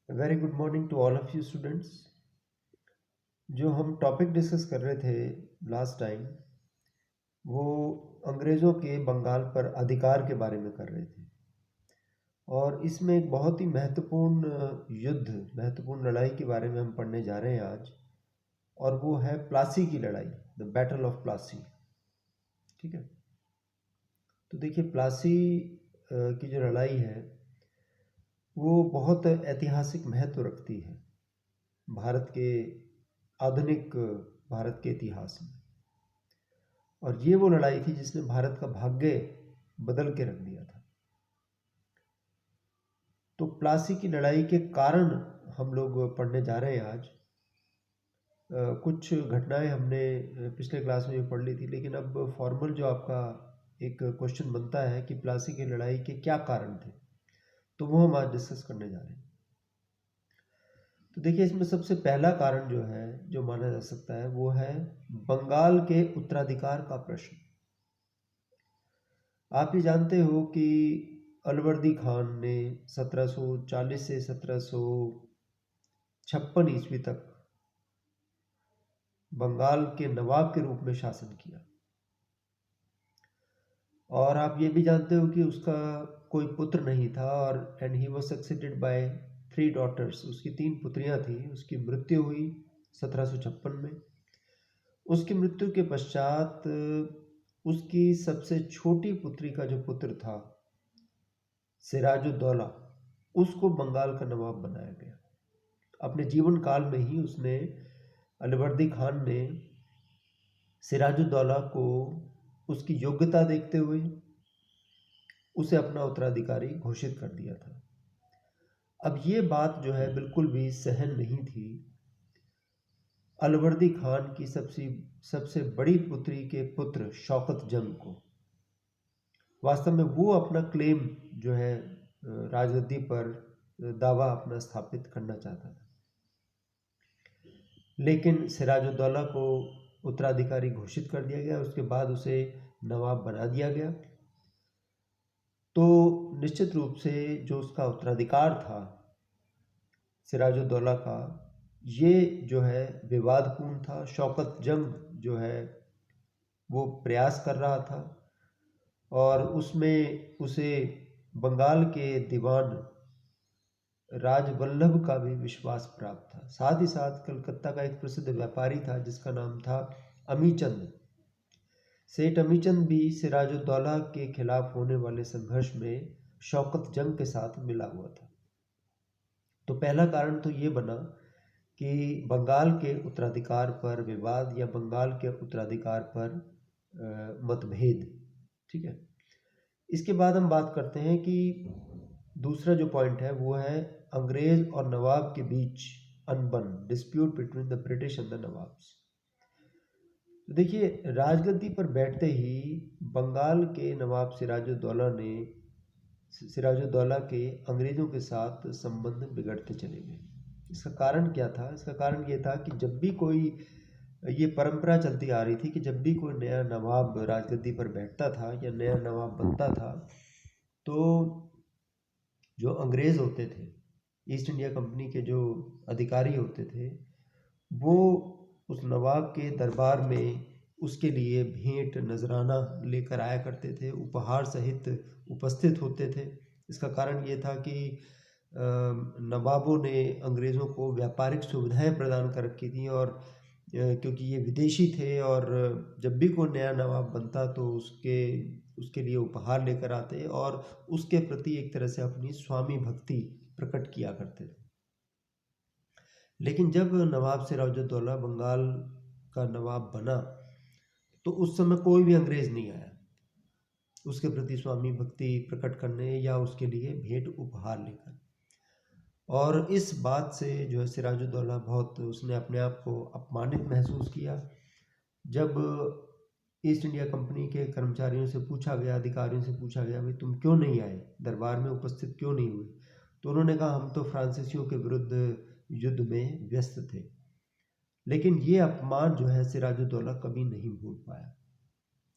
Very good morning to all of you students. जो हम topic discuss कर रहे थे लास्ट टाइम, वो अंग्रेज़ों के बंगाल पर अधिकार के बारे में कर रहे थे। और इसमें एक बहुत ही महत्वपूर्ण महत्वपूर्ण लड़ाई के बारे में हम पढ़ने जा रहे हैं आज। और वो है प्लासी की लड़ाई, द बैटल ऑफ प्लासी। ठीक है, तो देखिए प्लासी की जो लड़ाई है वो बहुत ऐतिहासिक महत्व रखती है भारत के आधुनिक भारत के इतिहास में। और ये वो लड़ाई थी जिसने भारत का भाग्य बदल के रख दिया था। तो प्लासी की लड़ाई के कारण हम लोग पढ़ने जा रहे हैं आज। कुछ घटनाएं हमने पिछले क्लास में भी पढ़ ली थी, लेकिन अब फॉर्मल जो आपका एक क्वेश्चन बनता है कि प्लासी की लड़ाई के क्या कारण थे, तो वो हम आज डिस्कस करने जा रहे हैं। तो देखिए, इसमें सबसे पहला कारण जो है, जो माना जा सकता है, वो है बंगाल के उत्तराधिकार का प्रश्न। आप ये जानते हो कि अलवर्दी खान ने 1740 से 1756 ईस्वी तक बंगाल के नवाब के रूप में शासन किया। और आप ये भी जानते हो कि उसका कोई पुत्र नहीं था, और and he was succeeded by 3 daughters. उसकी 3 पुत्रियां थी। उसकी मृत्यु हुई 1756 में। उसकी मृत्यु के पश्चात उसकी सबसे छोटी पुत्री का जो पुत्र था, सिराजुद्दौला, उसको बंगाल का नवाब बनाया गया। अपने जीवन काल में ही उसने, अलवर्दी खान ने, सिराजुद्दौला को उसकी योग्यता देखते हुए उसे अपना उत्तराधिकारी घोषित कर दिया था। अब ये बात जो है बिल्कुल भी सहन नहीं थी अलवर्दी खान की सबसे बड़ी पुत्री के पुत्र शौकत जंग को। वास्तव में वो अपना क्लेम जो है राजगद्दी पर दावा अपना स्थापित करना चाहता था, लेकिन सिराजुद्दौला को उत्तराधिकारी घोषित कर दिया गया। उसके बाद उसे नवाब बना दिया गया। तो निश्चित रूप से जो उसका उत्तराधिकार था सिराजुद्दौला का, ये जो है विवादपूर्ण था। शौकत जंग जो है वो प्रयास कर रहा था, और उसमें उसे बंगाल के दीवान राजवल्लभ का भी विश्वास प्राप्त था। साथ ही साथ कलकत्ता का एक प्रसिद्ध व्यापारी था जिसका नाम था अमीचंद। सेठ अमीचंद भी सिराजुद्दौला के खिलाफ होने वाले संघर्ष में शौकत जंग के साथ मिला हुआ था। तो पहला कारण तो ये बना कि बंगाल के उत्तराधिकार पर विवाद, या बंगाल के उत्तराधिकार पर मतभेद। ठीक है, इसके बाद हम बात करते हैं कि दूसरा जो पॉइंट है वो है अंग्रेज और नवाब के बीच अनबन, dispute between the British and the nawabs. तो देखिए, राजगद्दी पर बैठते ही बंगाल के नवाब सिराजुद्दौला के अंग्रेजों के साथ संबंध बिगड़ते चले गए। इसका कारण क्या था? इसका कारण ये था कि जब भी कोई, ये परंपरा चलती आ रही थी कि जब भी कोई नया नवाब राजगद्दी पर बैठता था या नया नवाब बनता था, तो जो अंग्रेज होते थे, ईस्ट इंडिया कंपनी के जो अधिकारी होते थे, वो उस नवाब के दरबार में उसके लिए भेंट नजराना लेकर आया करते थे, उपहार सहित उपस्थित होते थे। इसका कारण ये था कि नवाबों ने अंग्रेज़ों को व्यापारिक सुविधाएं प्रदान कर रखी थी, और क्योंकि ये विदेशी थे, और जब भी कोई नया नवाब बनता तो उसके उसके लिए उपहार लेकर आते और उसके प्रति एक तरह से अपनी स्वामी भक्ति प्रकट किया करते थे। लेकिन जब नवाब सिराजुद्दौला बंगाल का नवाब बना, तो उस समय कोई भी अंग्रेज नहीं आया उसके प्रति स्वामी भक्ति प्रकट करने या उसके लिए भेंट उपहार लेकर। और इस बात से जो है सिराजुद्दौला बहुत, उसने अपने आप को अपमानित महसूस किया। जब ईस्ट इंडिया कंपनी के कर्मचारियों से पूछा गया, अधिकारियों से पूछा गया, भाई तुम क्यों नहीं आए, दरबार में उपस्थित क्यों नहीं हुए, तो उन्होंने कहा हम तो फ्रांसीसियों के विरुद्ध युद्ध में व्यस्त थे। लेकिन ये अपमान जो है सिराजुद्दौला कभी नहीं भूल पाया।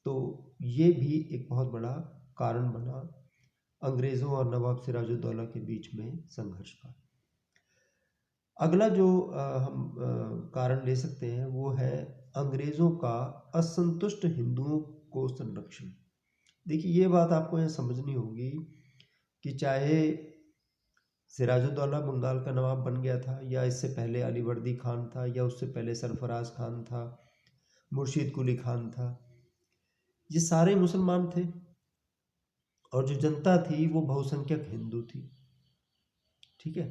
तो ये भी एक बहुत बड़ा कारण बना अंग्रेज़ों और नवाब सिराजुद्दौला के बीच में संघर्ष का। अगला जो हम कारण ले सकते हैं वो है अंग्रेज़ों का असंतुष्ट हिंदुओं को संरक्षण। देखिए ये बात आपको यहाँ समझनी होगी कि चाहे सिराजुद्दौला बंगाल का नवाब बन गया था, या इससे पहले अलीवर्दी खान था, या उससे पहले सरफराज खान था, मुर्शीद कुली खान था, ये सारे मुसलमान थे और जो जनता थी वो बहुसंख्यक हिंदू थी। ठीक है,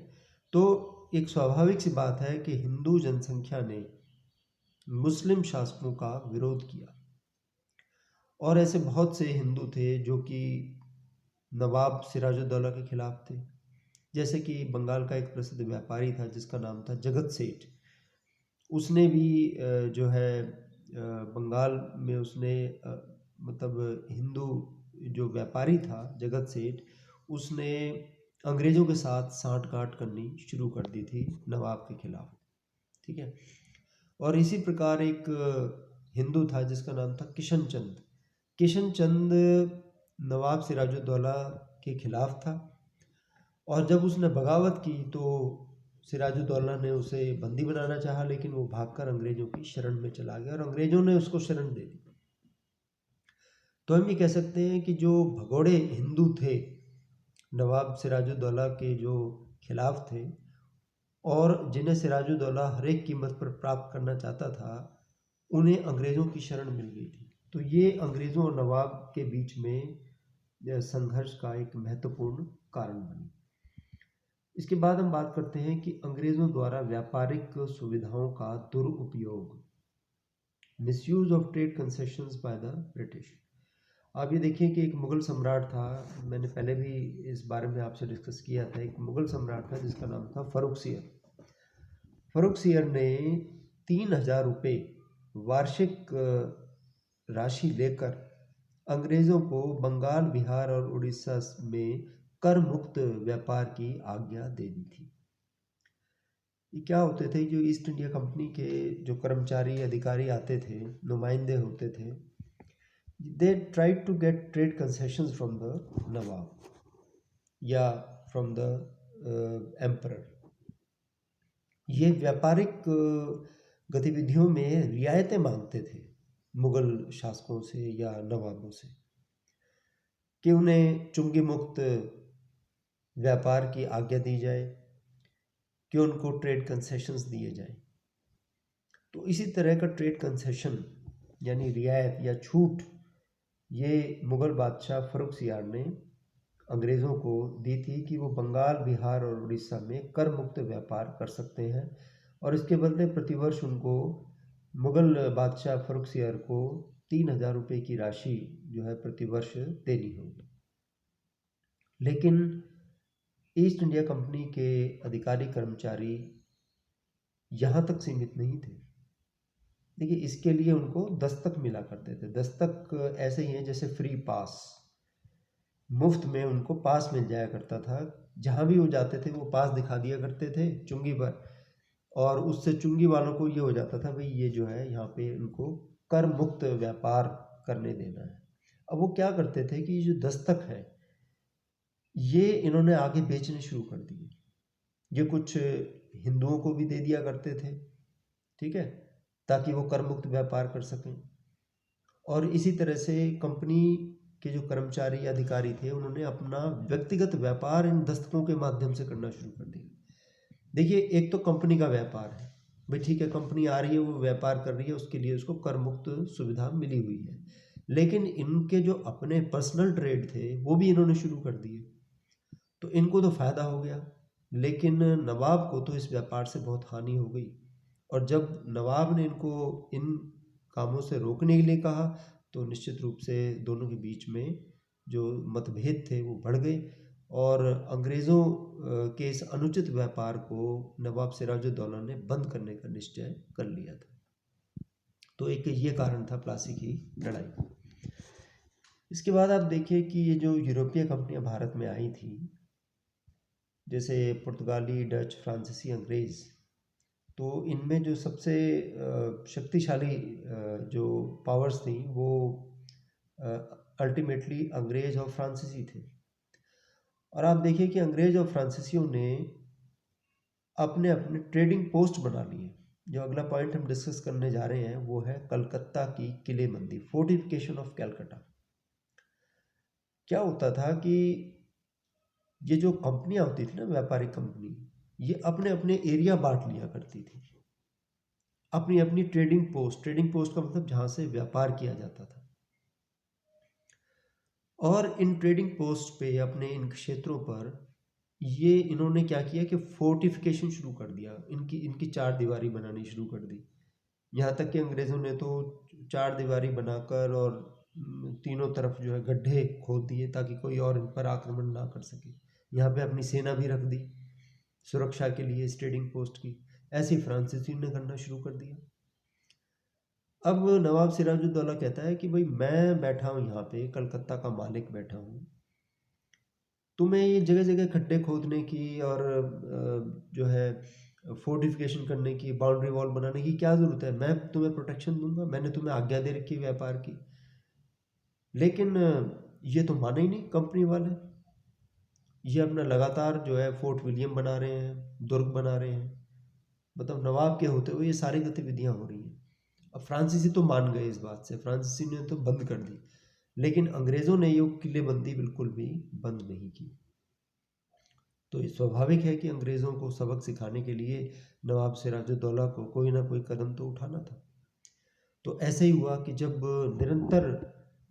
तो एक स्वाभाविक सी बात है कि हिंदू जनसंख्या ने मुस्लिम शासकों का विरोध किया, और ऐसे बहुत से हिंदू थे जो कि नवाब सिराजुद्दौला के खिलाफ थे। जैसे कि बंगाल का एक प्रसिद्ध व्यापारी था जिसका नाम था जगत सेठ। उसने भी जो है बंगाल में उसने मतलब हिंदू जो व्यापारी था जगत सेठ, उसने अंग्रेज़ों के साथ साठ-गांठ करनी शुरू कर दी थी नवाब के खिलाफ। ठीक है, और इसी प्रकार एक हिंदू था जिसका नाम था किशन चंद। किशन चंद नवाब सिराजुद्दौला के खिलाफ था, और जब उसने बगावत की तो सिराजुद्दौला ने उसे बंदी बनाना चाहा, लेकिन वो भागकर अंग्रेज़ों की शरण में चला गया और अंग्रेज़ों ने उसको शरण दे दी। तो हम ये कह सकते हैं कि जो भगोड़े हिंदू थे नवाब सिराजुद्दौला के जो खिलाफ थे, और जिन्हें सिराजुद्दौला हर एक कीमत पर प्राप्त करना चाहता था, उन्हें अंग्रेज़ों की शरण मिल गई थी। तो ये अंग्रेज़ों और नवाब के बीच में संघर्ष का एक महत्वपूर्ण कारण बनी। इसके बाद हम बात करते हैं कि अंग्रेज़ों द्वारा व्यापारिक सुविधाओं का दुरुपयोग, misuse of trade concessions by the British. आप ये देखिए कि एक मुग़ल सम्राट था, मैंने पहले भी इस बारे में आपसे डिस्कस किया था। एक मुग़ल सम्राट था जिसका नाम था फ़र्रुखसियर। फ़र्रुखसियर ने 3000 रुपये वार्षिक राशि लेकर अंग्रेज़ों को बंगाल, बिहार और उड़ीसा में कर मुक्त व्यापार की आज्ञा दे दी थी। ये क्या होते थे, जो ईस्ट इंडिया कंपनी के जो कर्मचारी अधिकारी आते थे, नुमाइंदे होते थे, they tried to get trade concessions from the nawab या फ्रॉम द एम्परर। ये व्यापारिक गतिविधियों में रियायतें मांगते थे मुग़ल शासकों से या नवाबों से, कि उन्हें चुंगी मुक्त व्यापार की आज्ञा दी जाए, कि उनको ट्रेड कंसेशंस दिए जाएं। तो इसी तरह का ट्रेड कंसेशन यानी रियायत या छूट, ये मुग़ल बादशाह फ़र्रुखसियार ने अंग्रेज़ों को दी थी कि वो बंगाल, बिहार और उड़ीसा में कर मुक्त व्यापार कर सकते हैं, और इसके बदले प्रतिवर्ष उनको मुग़ल बादशाह फ़र्रुखसियार को 3000 रुपये की राशि जो है प्रतिवर्ष देनी होगी। लेकिन ईस्ट इंडिया कंपनी के अधिकारी कर्मचारी यहाँ तक सीमित नहीं थे। देखिए, इसके लिए उनको दस्तक मिला करते थे। दस्तक ऐसे ही हैं जैसे फ्री पास, मुफ्त में उनको पास मिल जाया करता था। जहाँ भी वो जाते थे वो पास दिखा दिया करते थे चुंगी पर, और उससे चुंगी वालों को ये हो जाता था भाई ये जो है यहाँ पे इनको कर मुक्त व्यापार करने देना है। अब वो क्या करते थे कि ये जो दस्तक है ये इन्होंने आगे बेचने शुरू कर दिए। ये कुछ हिंदुओं को भी दे दिया करते थे, ठीक है, ताकि वो कर मुक्त व्यापार कर सकें। और इसी तरह से कंपनी के जो कर्मचारी अधिकारी थे उन्होंने अपना व्यक्तिगत व्यापार इन दस्तकों के माध्यम से करना शुरू कर दिया। देखिए, एक तो कंपनी का व्यापार है भाई, ठीक है, कंपनी आ रही है, वो व्यापार कर रही है, उसके लिए उसको कर मुक्त सुविधा मिली हुई है, लेकिन इनके जो अपने पर्सनल ट्रेड थे वो भी इन्होंने शुरू कर दिए। तो इनको तो फ़ायदा हो गया, लेकिन नवाब को तो इस व्यापार से बहुत हानि हो गई। और जब नवाब ने इनको इन कामों से रोकने के लिए कहा तो निश्चित रूप से दोनों के बीच में जो मतभेद थे वो बढ़ गए, और अंग्रेज़ों के इस अनुचित व्यापार को नवाब सिराजुद्दौला ने बंद करने का निश्चय कर लिया था। तो एक ये कारण था प्लासी की लड़ाई का। इसके बाद आप देखिए कि ये जो यूरोपीय कंपनियां भारत में आई थी, जैसे पुर्तगाली, डच, फ्रांसीसी, अंग्रेज़, तो इनमें जो सबसे शक्तिशाली जो पावर्स थी वो अल्टीमेटली अंग्रेज़ और फ्रांसीसी थे। और आप देखिए कि अंग्रेज़ और फ्रांसीसियों ने अपने अपने ट्रेडिंग पोस्ट बना लिए। जो अगला पॉइंट हम डिस्कस करने जा रहे हैं वो है कलकत्ता की किलेबंदी, फोर्टिफिकेशन ऑफ कैलकाटा। क्या होता था कि ये जो कंपनियां होती थी ना, व्यापारिक कंपनी, ये अपने अपने एरिया बांट लिया करती थी, अपनी अपनी ट्रेडिंग पोस्ट का मतलब जहां से व्यापार किया जाता था। और इन ट्रेडिंग पोस्ट पे, अपने इन क्षेत्रों पर, ये इन्होंने क्या किया कि फोर्टिफिकेशन शुरू कर दिया, इनकी इनकी चार दीवारी बनानी शुरू कर दी। यहाँ तक कि अंग्रेज़ों ने तो चार दीवारी बनाकर और तीनों तरफ जो है गड्ढे खोद दिए ताकि कोई और इन पर आक्रमण ना कर सके। यहाँ पे अपनी सेना भी रख दी सुरक्षा के लिए इस ट्रेडिंग पोस्ट की। ऐसे ही फ्रांसीसियों ने करना शुरू कर दिया। अब नवाब सिराजुद्दौला कहता है कि भाई मैं बैठा हूँ यहाँ पे, कलकत्ता का मालिक बैठा हूँ, तुम्हें ये जगह जगह खड्डे खोदने की और जो है फोर्टिफिकेशन करने की, बाउंड्री वॉल बनाने की क्या ज़रूरत है? मैं तुम्हें प्रोटेक्शन दूंगा, मैंने तुम्हें आज्ञा दे रखी है व्यापार की। लेकिन ये तो माने ही नहीं कंपनी वाले। ये अपना लगातार जो है फोर्ट विलियम बना रहे हैं, दुर्ग बना रहे हैं, मतलब नवाब के होते हुए ये सारी गतिविधियां हो रही हैं। अब फ्रांसीसी तो मान गए इस बात से, फ्रांसीसी ने तो बंद कर दी, लेकिन अंग्रेज़ों ने ये किलेबंदी बिल्कुल भी बंद नहीं की। तो ये स्वाभाविक है कि अंग्रेज़ों को सबक सिखाने के लिए नवाब सिराजुद्दौला को कोई ना कोई कदम तो उठाना था। तो ऐसे ही हुआ कि जब निरंतर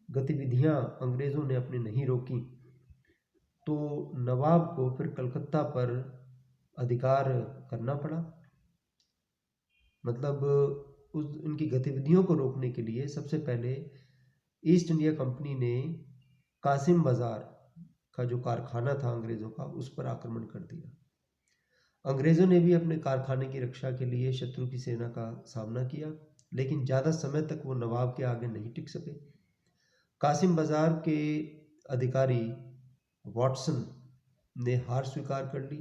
गतिविधियां अंग्रेज़ों ने अपनी नहीं रोकी, तो नवाब को फिर कलकत्ता पर अधिकार करना पड़ा। मतलब उस उनकी गतिविधियों को रोकने के लिए सबसे पहले ईस्ट इंडिया कंपनी ने कासिम बाजार का जो कारखाना था अंग्रेज़ों का, उस पर आक्रमण कर दिया। अंग्रेज़ों ने भी अपने कारखाने की रक्षा के लिए शत्रु की सेना का सामना किया, लेकिन ज़्यादा समय तक वो नवाब के आगे नहीं टिक सके। कासिम बाजार के अधिकारी वॉटसन ने हार स्वीकार कर ली,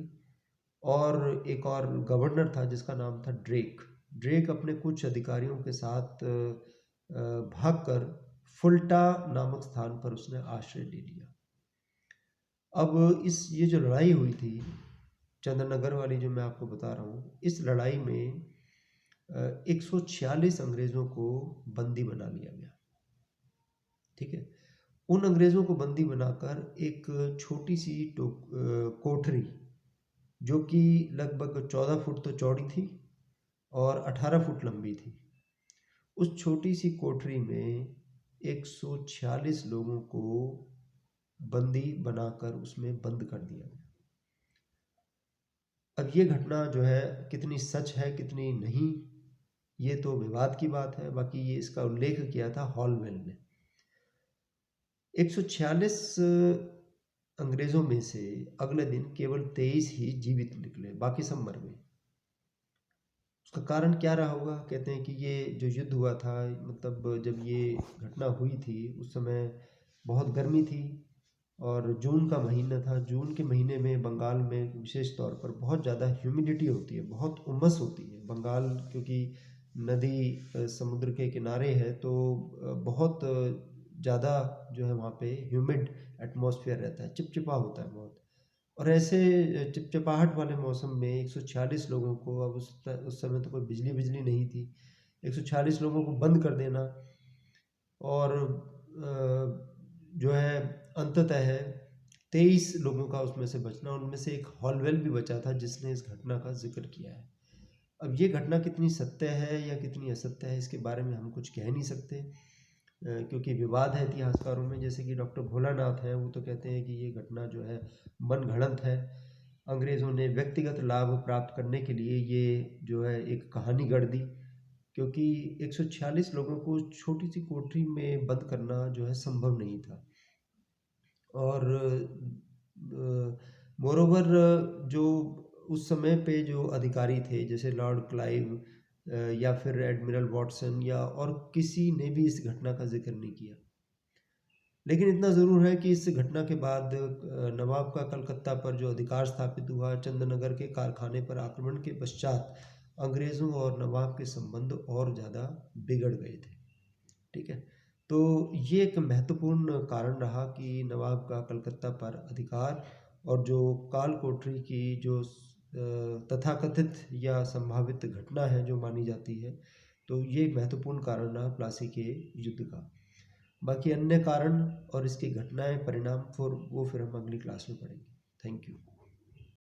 और एक और गवर्नर था जिसका नाम था ड्रेक। ड्रेक अपने कुछ अधिकारियों के साथ भागकर फुल्टा नामक स्थान पर उसने आश्रय ले लिया। अब ये जो लड़ाई हुई थी चंद्रनगर वाली, जो मैं आपको बता रहा हूँ, इस लड़ाई में 146 अंग्रेज़ों को बंदी बना लिया गया। ठीक है। उन अंग्रेज़ों को बंदी बनाकर एक छोटी सी कोठरी, जो कि लगभग 14 फुट तो चौड़ी थी और 18 फुट लंबी थी, उस छोटी सी कोठरी में 146 लोगों को बंदी बनाकर उसमें बंद कर दिया गया। अब ये घटना जो है कितनी सच है कितनी नहीं, ये तो विवाद की बात है। बाकी ये इसका उल्लेख किया था हॉलवेल ने। 146 अंग्रेज़ों में से अगले दिन केवल 23 ही जीवित निकले, बाकी सब मर गए। उसका कारण क्या रहा होगा? कहते हैं कि ये जो युद्ध हुआ था, मतलब जब ये घटना हुई थी उस समय बहुत गर्मी थी और जून का महीना था। जून के महीने में बंगाल में विशेष तौर पर बहुत ज़्यादा ह्यूमिडिटी होती है, बहुत उमस होती है बंगाल, क्योंकि नदी समुद्र के किनारे है, तो बहुत ज़्यादा जो है वहाँ पे ह्यूमिड एटमॉस्फेयर रहता है, चिपचिपा होता है बहुत। और ऐसे चिपचिपाहट वाले मौसम में 146 लोगों को, अब उस समय तो कोई बिजली नहीं थी, 146 लोगों को बंद कर देना, और जो है अंततः है 23 लोगों का उसमें से बचना। उनमें से एक हॉलवेल भी बचा था जिसने इस घटना का जिक्र किया है। अब ये घटना कितनी सत्य है या कितनी असत्य है, इसके बारे में हम कुछ कह नहीं सकते, क्योंकि विवाद है इतिहासकारों में। जैसे कि डॉक्टर भोलानाथ हैं, वो तो कहते हैं कि ये घटना जो है मनगढ़ंत है, अंग्रेज़ों ने व्यक्तिगत लाभ प्राप्त करने के लिए ये जो है एक कहानी गढ़ दी, क्योंकि 146 लोगों को छोटी सी कोठरी में बंद करना जो है संभव नहीं था। और मोरोवर जो उस समय पे जो अधिकारी थे, जैसे लॉर्ड क्लाइव या फिर एडमिरल वॉटसन या और किसी ने भी इस घटना का जिक्र नहीं किया। लेकिन इतना ज़रूर है कि इस घटना के बाद नवाब का कलकत्ता पर जो अधिकार स्थापित हुआ, चंद्रनगर के कारखाने पर आक्रमण के पश्चात अंग्रेज़ों और नवाब के संबंध और ज़्यादा बिगड़ गए थे। ठीक है। तो ये एक महत्वपूर्ण कारण रहा कि नवाब का कलकत्ता पर अधिकार और जो काल कोठरी की जो तथाकथित या संभावित घटना है जो मानी जाती है। तो ये महत्वपूर्ण कारण रहा प्लासी के युद्ध का। बाकी अन्य कारण और इसकी घटनाएं, परिणाम वो फिर हम अगली क्लास में पढ़ेंगे। Thank you.